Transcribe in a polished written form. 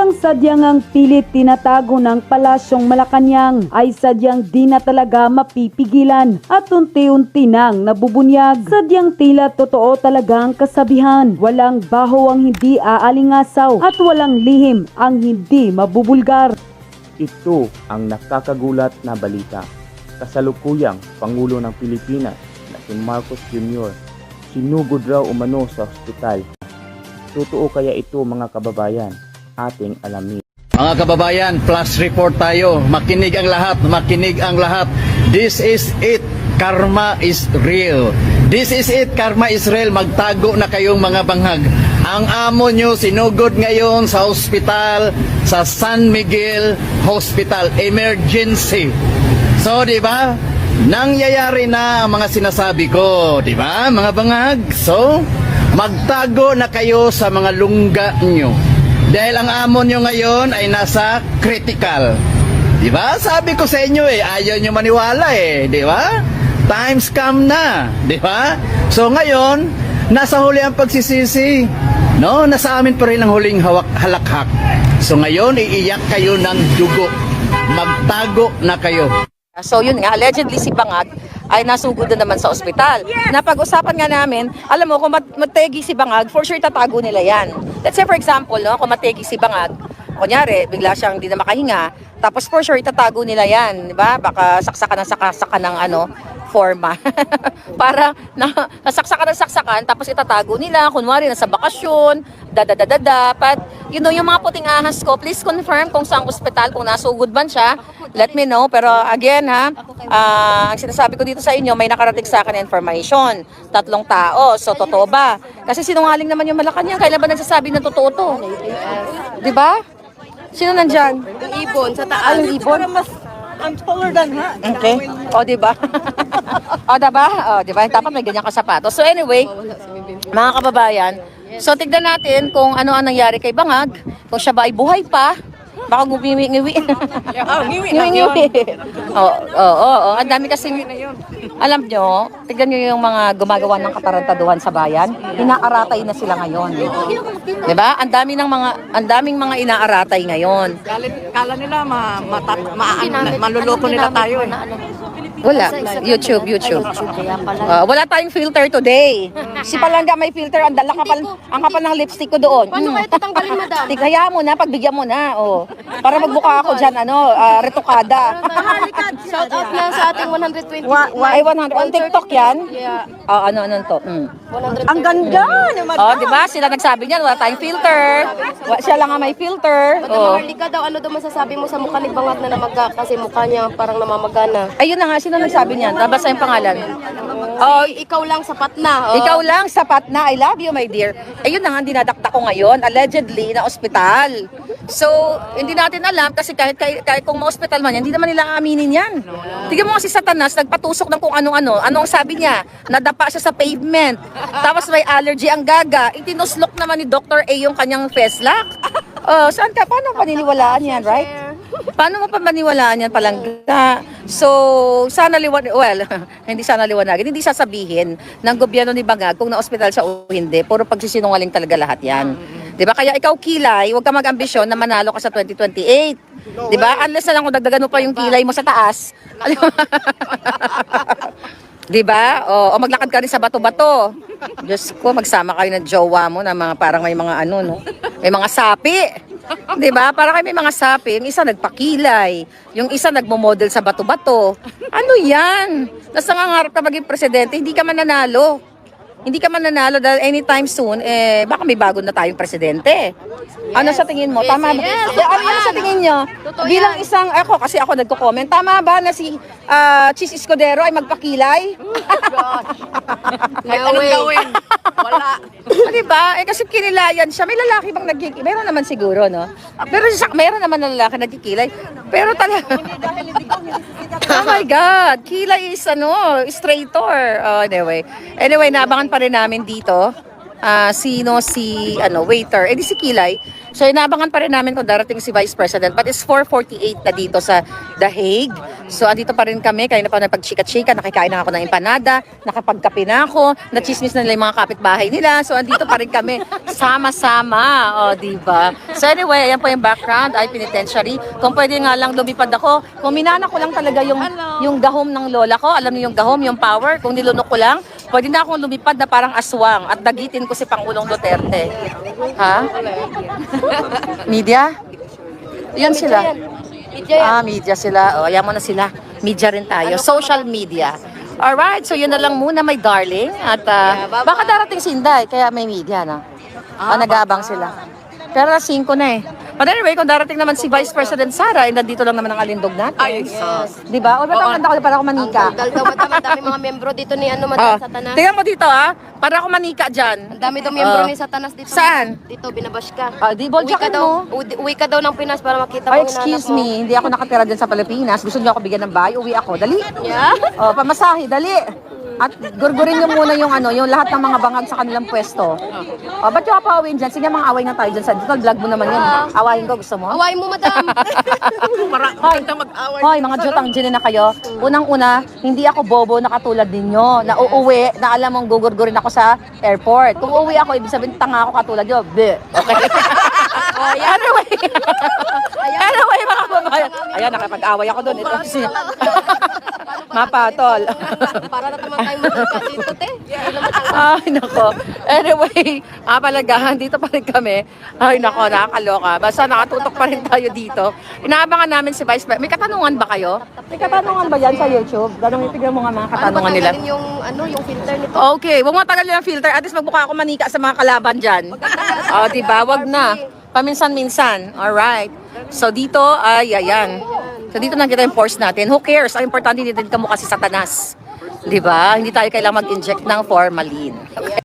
Ang sadyang ang pilit tinatago ng Palasyong Malacanang ay sadyang di na talaga mapipigilan at unti-unti nang nabubunyag. Sadyang tila totoo talaga ang kasabihan, walang baho ang hindi aalingasaw at walang lihim ang hindi mabubulgar. Ito ang nakakagulat na balita. Kasalukuyang Pangulo ng Pilipinas na si Marcos Jr. sinugod raw umano sa ospital. Totoo kaya ito mga kababayan? Ating alamin. Mga kababayan, flash report tayo. Makinig ang lahat, makinig ang lahat. This is it. Karma is real. This is it. Karma is real. Magtago na kayong mga banghag. Ang amo nyo sinugod ngayon sa hospital, sa San Miguel Hospital. Emergency. So, di ba? Nangyayari na ang mga sinasabi ko. Di ba, mga banghag? So, magtago na kayo sa mga lungga nyo. Dahil ang amo nyo ngayon ay nasa critical. Di ba? Sabi ko sa inyo ayaw nyo maniwala di ba? Times come na, di ba? So ngayon, nasa huli ang pagsisisi. No, nasa amin pa rin ang huling halakhak. So ngayon, iiyak kayo ng dugo. Magtago na kayo. So yun nga, allegedly si Bangag ay nasugod na naman sa ospital. Napag-usapan nga namin, alam mo, kung mategi si Bangag, for sure tatago nila yan. Let's say for example, no, kung mategi si Bangag, kunyari, bigla siyang hindi na makahinga, tapos for sure itatago nila yan, di ba? Baka saksakan ng forma. Para nasaksakan, tapos itatago nila, kunwari nasa bakasyon, dapat, yung mga puting ahas ko, please confirm kung saan ospital, kung nasugod man siya, let me know. Pero again ang sinasabi ko dito sa inyo, may nakarating sa akin information, 3 tao, so totoo ba? Kasi sinungaling naman yung Malacanang, kailan ba nagsasabi na totoo to? Di ba? Sino nandyan? Yung ibon sa taas. Yung ibon? I'm taller than her. Okay. O, diba? O, diba? O, diba? Dapat may ganyan ka sapatos. So, anyway, mga kababayan, so tignan natin kung ano ang nangyari kay Bangag. Kung siya ba ay buhay pa. Baka nguwi-ngiwi. Ngiwi-ngiwi. Oo. Ang dami kasi, alam nyo, tignan nyo yung mga gumagawa ng katarantaduhan sa bayan. Inaaratay na sila ngayon. Diba? Ang daming mga inaaratay ngayon. Kala nila maluloko nila tayo Wala. YouTube. Wala tayong filter today. Si Palangga may filter. Ang kapal ng lipstick ko doon. Paano kaya tatanggalin, madam? Tigaya mo na, pagbigyan mo na. Para magbuka ako dyan, retokada. Shout out nga sa ating 120. Ay, 100. On TikTok yan? Yeah. Ano to? 120. Ang ganda naman. Diba? Sila nagsabi niyan, wala tayong filter. Siya lang ang may filter. Madam Marlica daw, ano daw masasabi mo sa mukha ni Bangag na namaga? Kasi mukha niya parang namamagana. Ayun na nga, sino nagsabi niyan? Basta yung pangalan. Ikaw lang sapat na. Ikaw lang, sapat na. I love you, my dear. Ayun na nga, dinadakta ko ngayon. Allegedly, na ospital. So, hindi natin alam kasi kahit kung ma-hospital man yan, hindi naman nila aaminin yan. Tignan mo si Satanas, nagpatusok ng kung ano-ano. Ano ang sabi niya? Nadapa siya sa pavement. Tapos may allergy ang gaga. Itinuslok naman ni Dr. A yung kanyang feslak. Saan ka? Paano paniniwalaan yan, right? Paano mo pa maniwalaan yan, Palangga? So, sana hindi sana liwanagin, hindi sasabihin ng gobyerno ni Bangag kung na-ospital siya o hindi. Puro pagsisinungaling talaga lahat yan. Diba? Kaya ikaw, Kilay, huwag ka mag-ambisyon na manalo ka sa 2028. Diba? Unless na lang kung dagdagan mo pa yung kilay mo sa taas. Diba? O maglakad ka rin sa bato-bato. Diyos ko, magsama kayo ng jowa mo na parang may mga may mga sapi. Diba? Para kayo may mga sapi. Yung isa nagpakilay. Yung isa nagmo-model sa bato-bato. Ano yan? Tapos nangangarap ka maging presidente, hindi ka mananalo. Hindi ka mananalo dahil anytime soon, baka may bago na tayong presidente. Ano sa tingin mo? Tama ba? Ano sa tingin nyo? Bilang isang, kasi ako nagko-comment, tama ba na si Chis Escudero ay magpakilay? Kahit anong gawin. Wala. Diba? Kasi kinilayan siya. May lalaki bang nagkikilay? Meron naman siguro, no? Pero meron naman na lalaki nagkikilay. Pero talaga. Oh my God. Kilay is straighter. Anyway, naabangan pa rin namin dito. Si waiter. Di si Kilay. So inaabangan pa rin namin kung darating si Vice President. But it's 4:48 na dito sa The Hague. So andito pa rin kami. Kaya na pa napag-chika-chika. Nakikain na ako ng empanada. Nakapagkape na ako. Nachismis na nila yung mga kapitbahay nila. So andito pa rin kami. Sama-sama. O, diba? So anyway, ayan po yung background. Ay, penitentiary. Kung pwede nga lang lumipad ako. Kung minana ko lang talaga yung gahom ng lola ko. Alam niyo yung gahom, yung power. Kung nilunok ko lang, pwede na akong lumipad na parang aswang at dagitin ko si Pangulong Duterte. Ha? Media? Yan sila. Media yan. Media sila. O, ayan mo na sila. Media rin tayo. Social media. Alright, so yun na lang muna, my darling. At baka darating si Inday, kaya may media na. Nag-aabang sila. Pero 5 na eh. But anyway, kung darating naman si Vice President Sara, nandito lang naman ang alindog natin. Ay, Di ba? O, ba't ang ganda ko para ako manika? Ang dal daw, madami mga membro dito ni Madam Satanas. Tingnan mo dito para ako manika dyan. Ang dami daw membro ni Satanas dito. Saan? Dito, binabash ka. Di boljakan mo. Uwi ka daw ng Pinas para makita Oh, mo yung excuse anak mo. me, hindi ako nakatira dyan sa Pilipinas. Gusto niyo ako bigyan ng bahay, uwi ako. Dali. Yeah? Oh, pamasahe, dali. At gurgurin niyo muna yung lahat ng mga bangag sa kanilang pwesto. Oh, ba't yung apawin dyan? Sige, mga away na tayo dyan. Dito, vlog mo naman yun. Awayin ko, gusto mo? Awayin mo, madam. Hoy, hoy, mga jutang dyan na kayo. Unang-una, hindi ako bobo na katulad ninyo. Na uuwi, na alam mong gugurgurin ako sa airport. Kung uuwi ako, ibig sabihin tanga ako katulad nyo. Bleh. Okay. Anyway. Anyway, mga babayan. Ayan, nakapag-away ako doon. Ito si Mapatol. Para na naman tayo magkita dito, te. Ay, nako. Anyway, palagahan, dito pa rin kami. Ay, nako, nakakaloka. Basta nakatutok pa rin tayo dito. Inaabangan namin si Vice President. May katanungan ba kayo? May katanungan ba yan sa YouTube? Ganun, ipigyan mo nga mga katanungan nila. Yung filter nito? Okay, huwag mo tagalin ang filter. At least magmukha ako manika sa mga kalaban dyan. Diba? Wag na. Paminsan-minsan. Alright. So dito, ayan. So dito nakita yung force natin. Who cares? Ang importante, hindi din kamukha si Satanas. Diba? Hindi tayo kailangang mag-inject ng formalin.